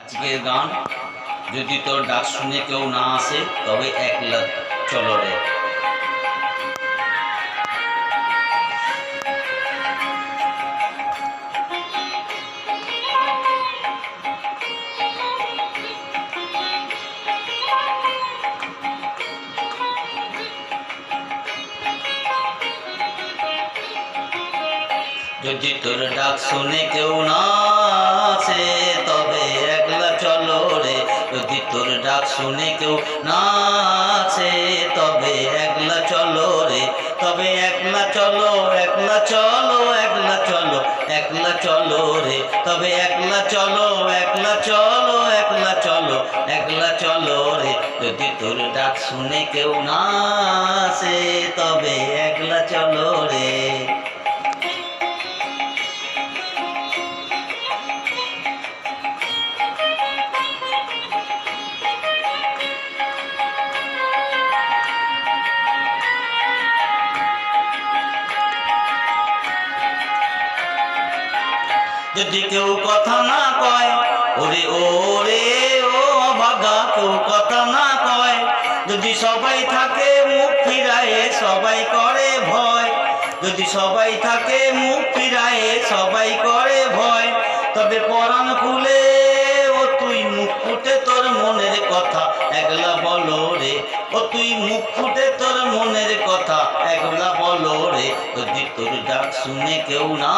আজকের গান যদি তোর ডাক শুনে কেউ না আসে তবে একলা চলো রে। যদি তোর ডাক শুনে কেউ না আসে তবে একলা চলো রে। যদি তোর ডাক শুনে কেউ না আসে তবে একলা চলো রে। তবে একলা চলো, একলা চলো, একলা চলো, একলা চলো রে। তবে একলা চলো, একলা চলো, একলা চলো, একলা চলো রে। যদি তোর ডাক শুনে কেউ না আসে তবে একলা চলো রে। যদি কেউ কথা না কয় ওরে ওরে ও ভাগা, কেউ কথা না কয়, যদি সবাই থাকে মুখ ফিরায়ে সবাই করে ভয়, যদি সবাই থাকে মুখ ফিরায়ে সবাই করে ভয়, তবে পরাণ খুলে ও তুই মুখ ফুটে তোর মনের কথা একলা বলো রে। ও তুই মুখ ফুটে তোর মনের কথা একলা বলো রে। যদি তোর ডাক শুনে কেউ না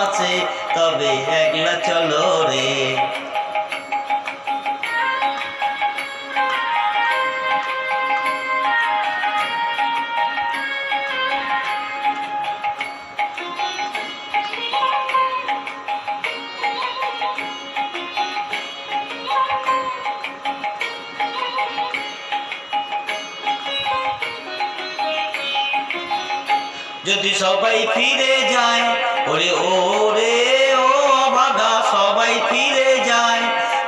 আসে তবে একলা চলো রে। যদি সবাই ফিরে যায় ওরে ওরে ও ভাগা, সবাই ফিরে যায়,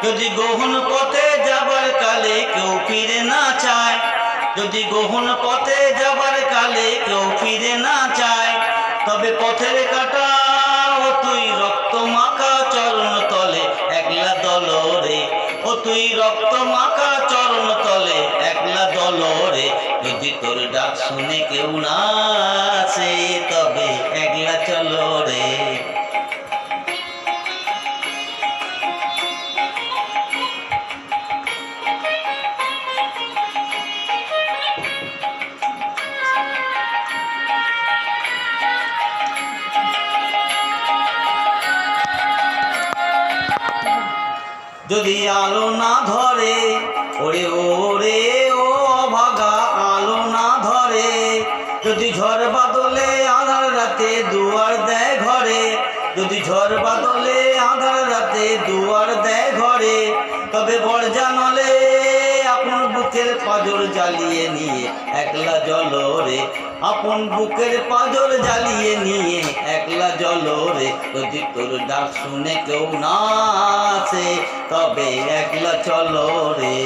যদি গহন পথে যাবার কালে কেউ ফিরে না চায়, যদি গহন পথে যাবার কালে কেউ ফিরে না চায়, তবে পথের কাটা ও তুই রক্ত মাখা চরণ তলে একলা দল রে। ও তুই রক্ত মাখা চরণ তলে একলা দল রে। যদি তোর ডাক শুনে কেউ না আসে তবে একলা চলো রে। যদি আলো না ধরে ওরে ওরে ও ভাগা, আলো না ধরে, যদি ঝড় বাদলে আঁধার রাতে দুয়ার দেয় ঘরে, যদি ঝড় বাদলে আঁধার রাতে দুয়ার দেয় ঘরে, তবে বর্জানলে আপন বুকের পাঁজর জ্বালিয়ে নিয়ে একলা জ্বলো রে। আপন বুকের পাঁজর জ্বালিয়ে নিয়ে একলা জ্বলো রে। যদি তোর ডাক শুনে কেউ না আসে তবে একলা চলো রে।